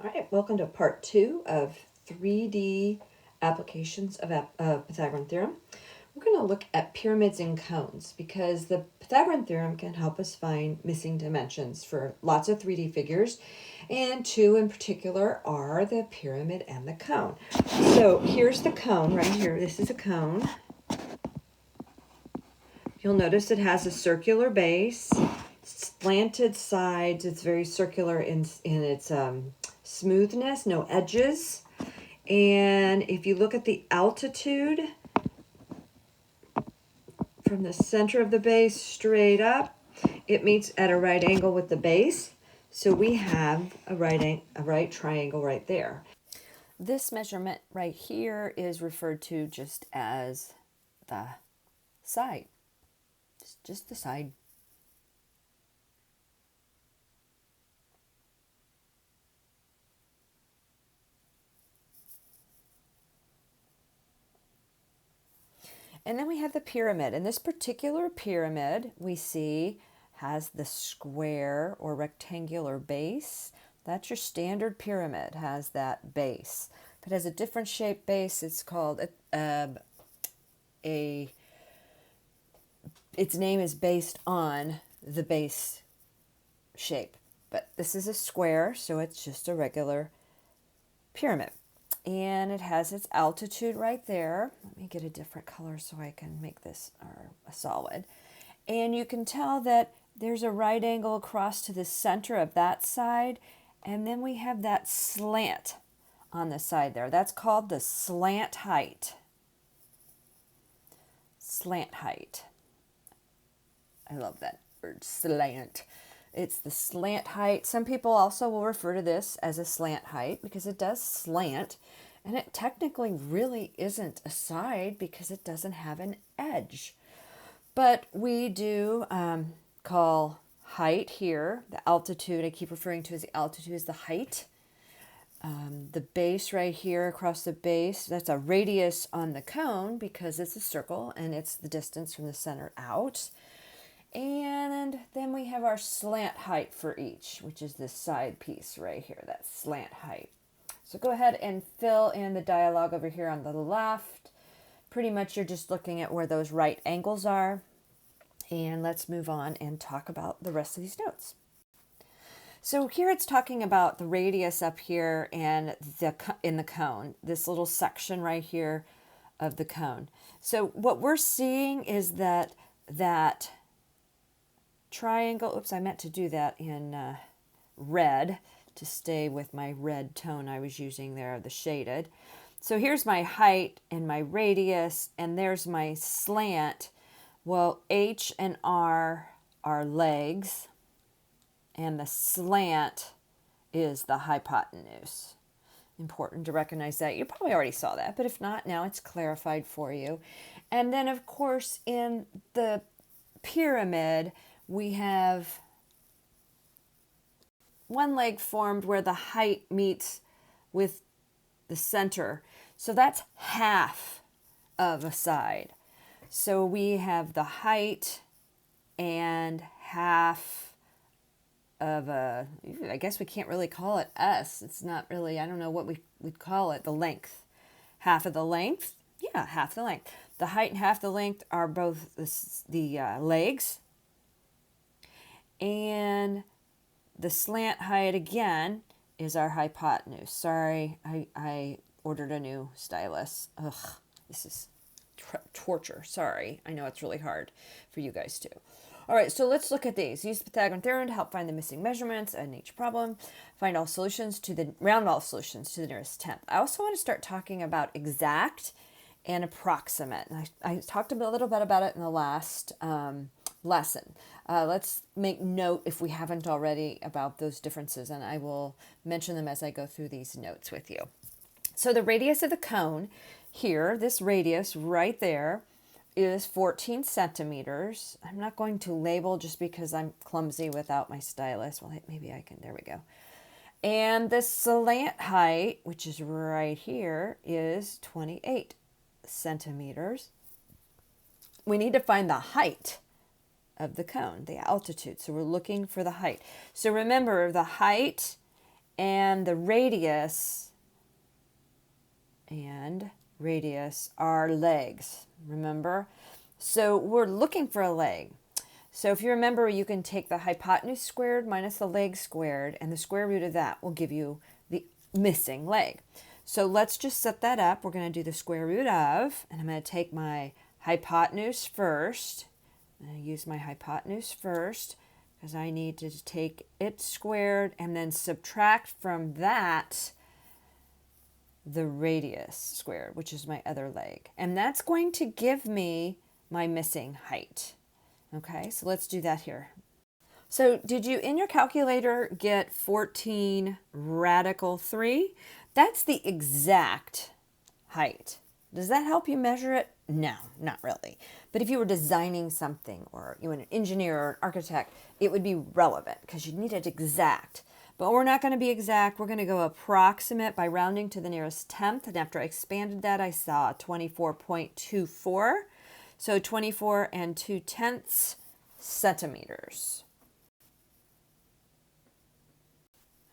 All right, welcome to part 2 of 3D applications of Pythagorean theorem. We're going to look at pyramids and cones because the Pythagorean theorem can help us find missing dimensions for lots of 3D figures, and two in particular are the pyramid and the cone. So here's the cone right here. This is a cone. You'll notice it has a circular base, slanted sides. It's very circular in its smoothness, no edges. And if you look at the altitude from the center of the base straight up, it meets at a right angle with the base. So we have a right triangle right there. This measurement right here is referred to just as the side. Just the side. And then we have the pyramid. And this particular pyramid we see has the square or rectangular base. That's your standard pyramid, has that base. If it has a different shaped base, it's called its name is based on the base shape. But this is a square, so it's just a regular pyramid. And it has its altitude right there. Let me get a different color so I can make this a solid. And you can tell that there's a right angle across to the center of that side. And then we have that slant on the side there. That's called the slant height. Slant height. I love that word, slant. It's the slant height. Some people also will refer to this as a slant height because it does slant, and it technically really isn't a side because it doesn't have an edge. But we do call height here, the altitude, I keep referring to as the altitude is the height. The base right here across the base, that's a radius on the cone because it's a circle and it's the distance from the center out. And then we have our slant height for each, which is this side piece right here, that slant height. So go ahead and fill in the dialogue over here on the left. Pretty much you're just looking at where those right angles are. And let's move on and talk about the rest of these notes. So here it's talking about the radius up here and in the cone, this little section right here of the cone. So what we're seeing is that triangle, oops, I meant to do that in red to stay with my red tone I was using there, the shaded. So here's my height and my radius, and there's my slant. Well, H and R are legs, and the slant is the hypotenuse. Important to recognize that. You probably already saw that, but if not, now it's clarified for you. And then, of course, in the pyramid, we have one leg formed where the height meets with the center. So that's half of a side. So we have the height and half of a, I guess we can't really call it S. It's not really, I don't know what we'd call it, the length. Half of the length? Yeah, half the length. The height and half the length are both the legs. And the slant height again is our hypotenuse. Sorry, I ordered a new stylus. Ugh, this is torture. Sorry, I know it's really hard for you guys too. All right, so let's look at these. Use the Pythagorean theorem to help find the missing measurements in each problem. Round all solutions to the nearest tenth. I also want to start talking about exact and approximate. And I talked a little bit about it in the last lesson. Let's make note, if we haven't already, about those differences, and I will mention them as I go through these notes with you. So the radius of the cone here, this radius right there, is 14 centimeters. I'm not going to label just because I'm clumsy without my stylus. Well, maybe I can, there we go. And the slant height, which is right here, is 28 centimeters. We need to find the height of the cone, the altitude. So we're looking for the height. So remember, the height and the radius are legs, remember? So we're looking for a leg. So if you remember, you can take the hypotenuse squared minus the leg squared, and the square root of that will give you the missing leg. So let's just set that up. We're going to do the square root of, and I'm going to take my hypotenuse first. I'm going to use my hypotenuse first because I need to take it squared and then subtract from that the radius squared, which is my other leg. And that's going to give me my missing height. Okay, so let's do that here. So did you in your calculator get 14 radical 3? That's the exact height. Does that help you measure it? No, not really. But if you were designing something, or you were an engineer or an architect, it would be relevant because you need it exact. But we're not going to be exact. We're going to go approximate by rounding to the nearest tenth. And after I expanded that, I saw 24.24. So 24 and 2/10 centimeters.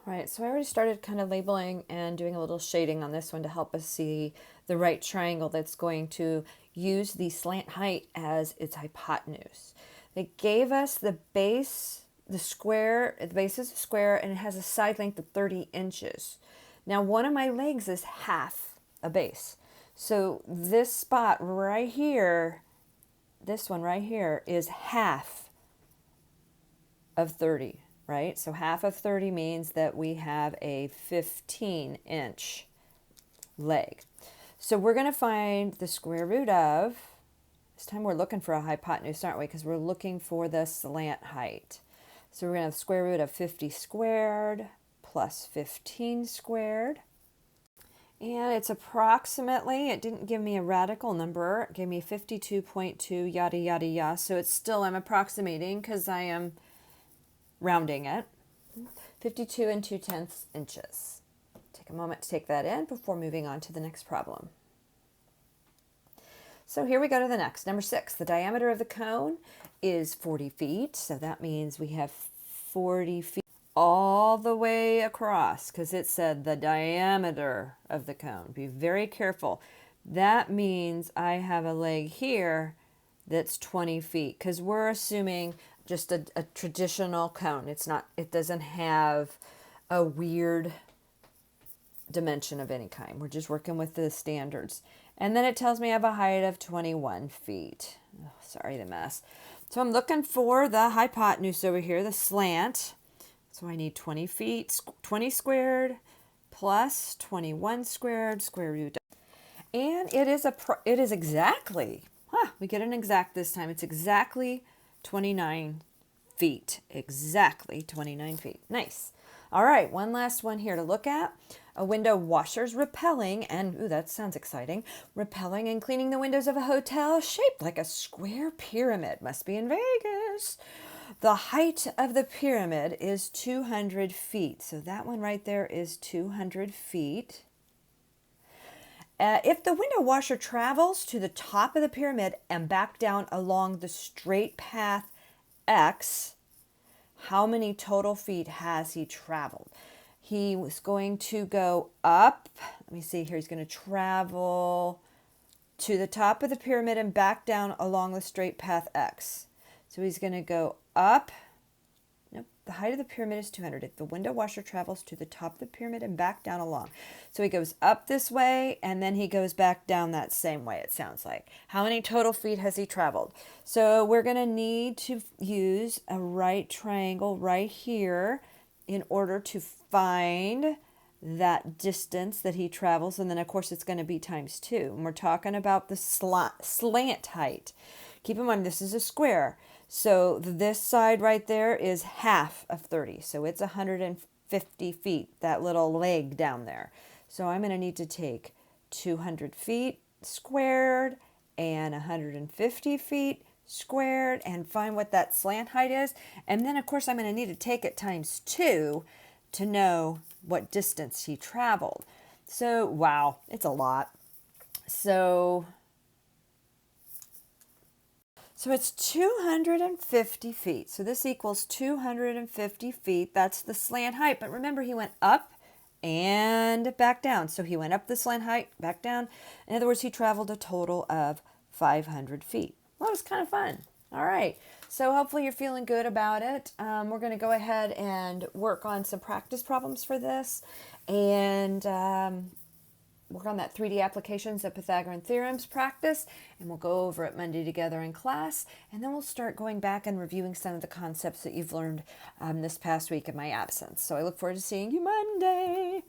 All right, so I already started kind of labeling and doing a little shading on this one to help us see the right triangle that's going to use the slant height as its hypotenuse. They gave us the base, the base is a square, and it has a side length of 30 inches. Now, one of my legs is half a base. So this spot right here, this one right here, is half of 30, right? So half of 30 means that we have a 15-inch leg. So we're going to find the square root of, this time we're looking for a hypotenuse, aren't we? Because we're looking for the slant height. So we're going to have the square root of 50 squared plus 15 squared. And it's approximately, it didn't give me a radical number, it gave me 52.2, yada, yada, yada. So it's still, I'm approximating because I am rounding it. 52 and 2/10 inches. Take a moment to take that in before moving on to the next problem. So here we go to the next. Number 6, the diameter of the cone is 40 feet. So that means we have 40 feet all the way across because it said the diameter of the cone. Be very careful. That means I have a leg here that's 20 feet because we're assuming just a traditional cone. It doesn't have a weird dimension of any kind. We're just working with the standards. And then it tells me I have a height of 21 feet. Oh, sorry, the mess. So I'm looking for the hypotenuse over here, the slant. So I need 20 feet, 20 squared plus 21 squared, square root. And it is exactly, we get an exact this time. It's exactly 29 feet. Exactly 29 feet. Nice. All right, one last one here to look at. A window washer's repelling, and ooh, that sounds exciting. Repelling and cleaning the windows of a hotel shaped like a square pyramid. Must be in Vegas. The height of the pyramid is 200 feet. So that one right there is 200 feet. If the window washer travels to the top of the pyramid and back down along the straight path X, how many total feet has he traveled? He was going to go up. Let me see here. He's going to travel to the top of the pyramid and back down along the straight path X. So he's going to go up. Nope, the height of the pyramid is 200. If the window washer travels to the top of the pyramid and back down along. So he goes up this way and then he goes back down that same way, it sounds like. How many total feet has he traveled? So we're going to need to use a right triangle right here in order to find that distance that he travels. And then, of course, it's going to be times 2. And we're talking about the slant height. Keep in mind, this is a square. So this side right there is half of 30. So it's 150 feet, that little leg down there. So I'm going to need to take 200 feet squared and 150 feet squared and find what that slant height is. And then, of course, I'm going to need to take it times 2 to know what distance he traveled. So, wow, it's a lot. So it's 250 feet. So this equals 250 feet. That's the slant height. But remember, he went up and back down. So he went up the slant height, back down. In other words, he traveled a total of 500 feet. Well, it was kind of fun. All right. So hopefully you're feeling good about it. We're going to go ahead and work on some practice problems for this and work on that 3D applications of Pythagorean theorems practice. And we'll go over it Monday together in class. And then we'll start going back and reviewing some of the concepts that you've learned this past week in my absence. So I look forward to seeing you Monday.